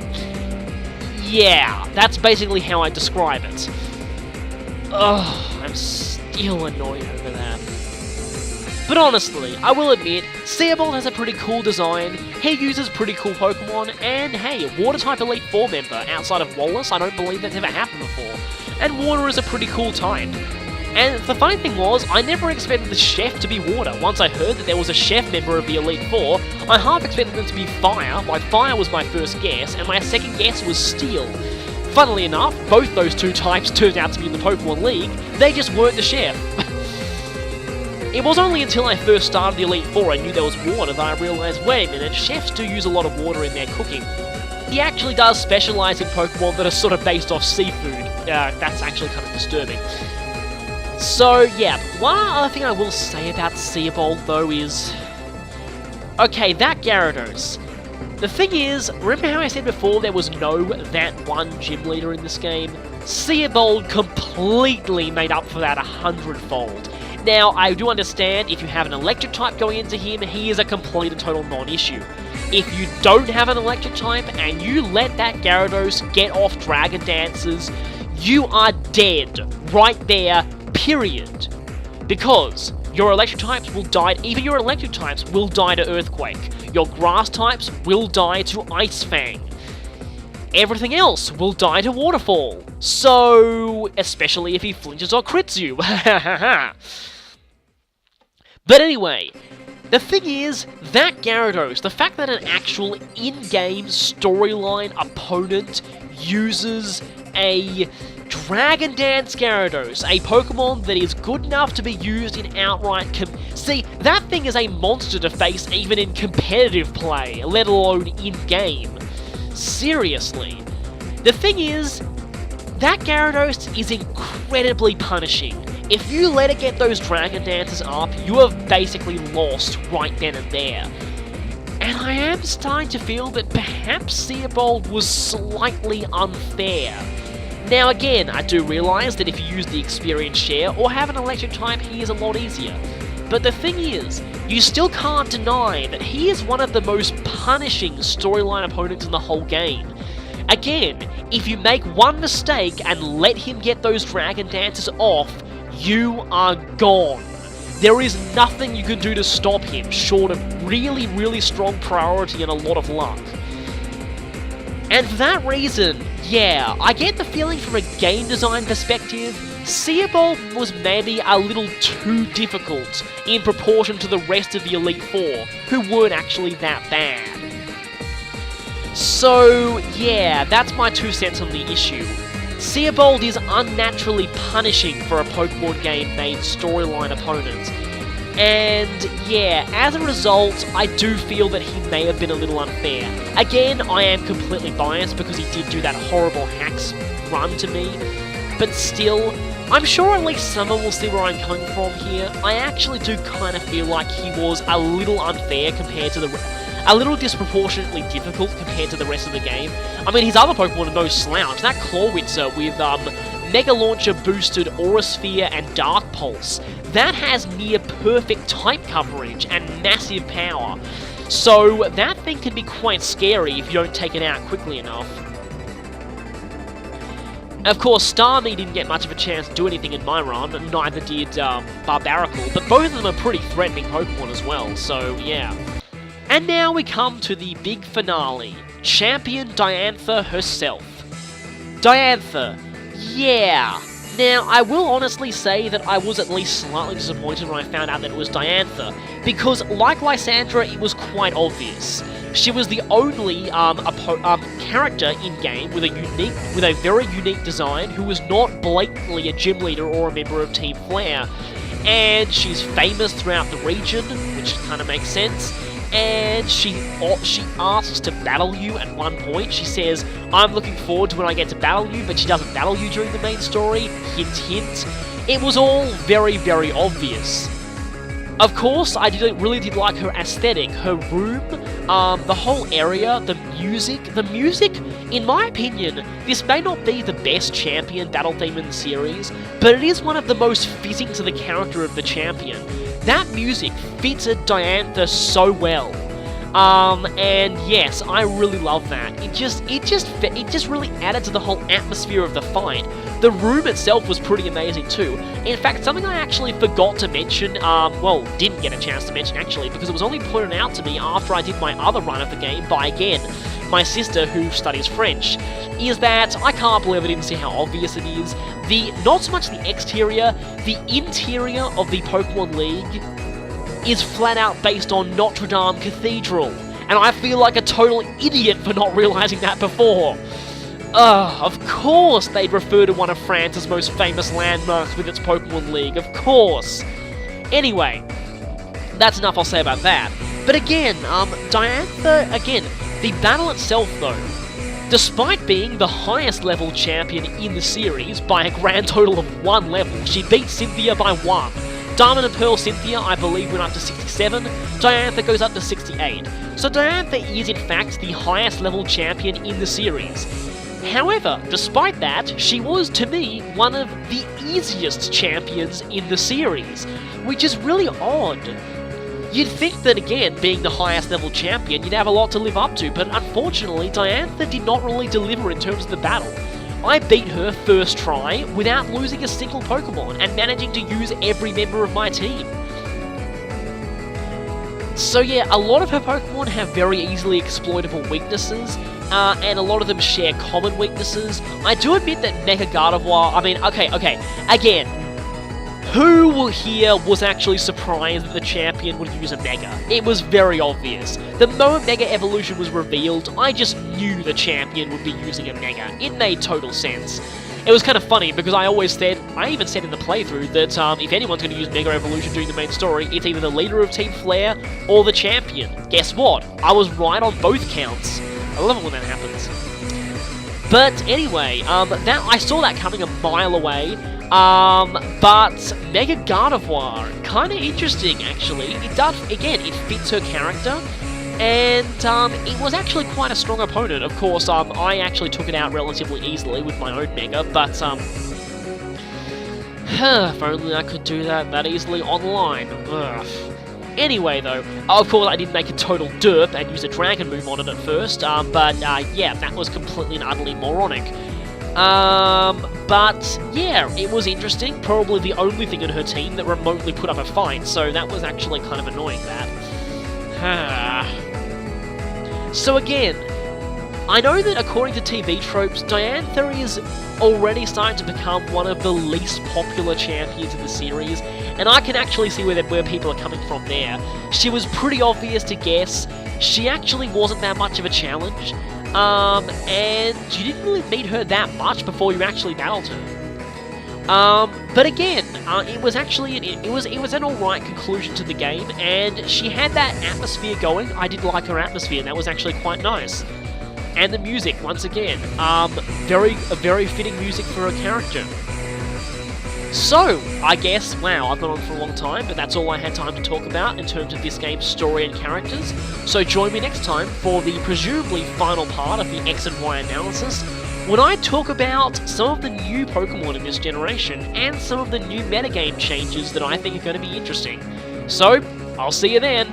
Yeah, that's basically how I describe it. Ugh, I'm still annoyed over that. But honestly, I will admit, Seabold has a pretty cool design, he uses pretty cool Pokemon, and hey, a Water-type Elite Four member outside of Wallace, I don't believe that's ever happened before. And Water is a pretty cool type. And the funny thing was, I never expected the Chef to be Water. Once I heard that there was a Chef member of the Elite Four, I half expected them to be Fire. Fire was my first guess, and my second guess was Steel. Funnily enough, both those two types turned out to be in the Pokemon League, they just weren't the chef. It was only until I first started the Elite Four and knew there was water that I realised, wait a minute, chefs do use a lot of water in their cooking. He actually does specialise in Pokemon that are sort of based off seafood. That's actually kind of disturbing. So, yeah, one other thing I will say about Seabold, though, is... okay, that Gyarados. The thing is, remember how I said before there was no that one gym leader in this game? Seabold completely made up for that 100-fold. Now, I do understand if you have an electric type going into him, he is a complete and total non-issue. If you don't have an electric type and you let that Gyarados get off Dragon Dances, you are dead right there, period. Because your electric types will die, even your electric types will die to Earthquake. Your grass types will die to Ice Fang. Everything else will die to Waterfall. So, especially if he flinches or crits you. But anyway, the thing is, that Gyarados, the fact that an actual in-game storyline opponent uses a Dragon Dance Gyarados, a Pokemon that is good enough to be used in outright see, that thing is a monster to face even in competitive play, let alone in-game. Seriously. The thing is, that Gyarados is incredibly punishing. If you let it get those Dragon Dances up, you have basically lost right then and there. And I am starting to feel that perhaps Seabold was slightly unfair. Now again, I do realise that if you use the Experience Share or have an electric type, he is a lot easier. But the thing is, you still can't deny that he is one of the most punishing storyline opponents in the whole game. Again, if you make one mistake and let him get those Dragon Dances off, you are gone. There is nothing you can do to stop him, short of really, really strong priority and a lot of luck. And for that reason, yeah, I get the feeling from a game design perspective, Seabold was maybe a little too difficult in proportion to the rest of the Elite Four, who weren't actually that bad. So, yeah, that's my 2 cents on the issue. Seabold is unnaturally punishing for a Pokemon game made storyline opponent. And yeah, as a result, I do feel that he may have been a little unfair. Again, I am completely biased because he did do that horrible hacks run to me, but still, I'm sure at least someone will see where I'm coming from here. I actually do kind of feel like he was a little unfair compared to a little disproportionately difficult compared to the rest of the game. I mean, his other Pokemon are no slouch. That Clawitzer with Mega Launcher boosted Aura Sphere and Dark Pulse, that has near perfect type coverage and massive power. So that thing can be quite scary if you don't take it out quickly enough. Of course, Starmie didn't get much of a chance to do anything in my run, and neither did Barbaracle, but both of them are pretty threatening Pokemon as well, so yeah. And now we come to the big finale, Champion Diantha herself. Diantha, yeah. Now, I will honestly say that I was at least slightly disappointed when I found out that it was Diantha, because like Lysandre, it was quite obvious. She was the only character in-game with a very unique design who was not blatantly a gym leader or a member of Team Flare. And she's famous throughout the region, which kind of makes sense. And she asks to battle you at one point. She says, I'm looking forward to when I get to battle you, but she doesn't battle you during the main story. Hint, hint. It was all very, very obvious. Of course, I really did like her aesthetic, her room, the whole area, the music. The music, in my opinion, this may not be the best champion battle theme in the series, but it is one of the most fitting to the character of the champion. That music fitted Diantha so well. And yes, I really love that. It just really added to the whole atmosphere of the fight. The room itself was pretty amazing too. In fact, something I actually forgot to mention, well, didn't get a chance to mention actually, because it was only pointed out to me after I did my other run of the game by, again, my sister who studies French, is that I can't believe I didn't see how obvious it is. Not so much the exterior, the interior of the Pokemon League is flat out based on Notre Dame Cathedral, and I feel like a total idiot for not realizing that before. Of course they'd refer to one of France's most famous landmarks with its Pokemon League, of course. Anyway, that's enough I'll say about that. But again, Diantha, again, the battle itself though, despite being the highest level champion in the series by a grand total of 1 level, she beat Cynthia by 1. Diamond and Pearl Cynthia, I believe, went up to 67, Diantha goes up to 68. So Diantha is in fact the highest level champion in the series. However, despite that, she was, to me, one of the easiest champions in the series, which is really odd. You'd think that, again, being the highest level champion, you'd have a lot to live up to, but unfortunately, Diantha did not really deliver in terms of the battle. I beat her first try without losing a single Pokemon and managing to use every member of my team. So yeah, a lot of her Pokemon have very easily exploitable weaknesses, and a lot of them share common weaknesses. I do admit that Mega Gardevoir, again, who here was actually surprised that the champion would use a Mega? It was very obvious. The moment Mega Evolution was revealed, I just knew the champion would be using a Mega. It made total sense. It was kind of funny because I even said in the playthrough that if anyone's going to use Mega Evolution during the main story, it's either the leader of Team Flare or the champion. Guess what? I was right on both counts. I love it when that happens. But anyway, I saw that coming a mile away. But Mega Gardevoir, kind of interesting actually. It does, again, it fits her character. And it was actually quite a strong opponent. Of course, I actually took it out relatively easily with my own Mega, but if only I could do that easily online. Ugh. Anyway, though, of course I did make a total derp and use a Dragon move on it at first, but yeah, that was completely and utterly moronic. But yeah, it was interesting. Probably the only thing in her team that remotely put up a fight, so that was actually kind of annoying, that. So again, I know that according to TV tropes, Diantha is already starting to become one of the least popular champions in the series, and I can actually see where people are coming from there. She was pretty obvious to guess, she actually wasn't that much of a challenge, and you didn't really meet her that much before you actually battled her. But again, it was actually it was an alright conclusion to the game, and she had that atmosphere going. I did like her atmosphere, and that was actually quite nice. And the music, once again, very fitting music for her character. So, I guess, wow, I've gone on for a long time, but that's all I had time to talk about in terms of this game's story and characters. So join me next time for the presumably final part of the X and Y analysis, when I talk about some of the new Pokemon in this generation, and some of the new metagame changes that I think are going to be interesting. So, I'll see you then!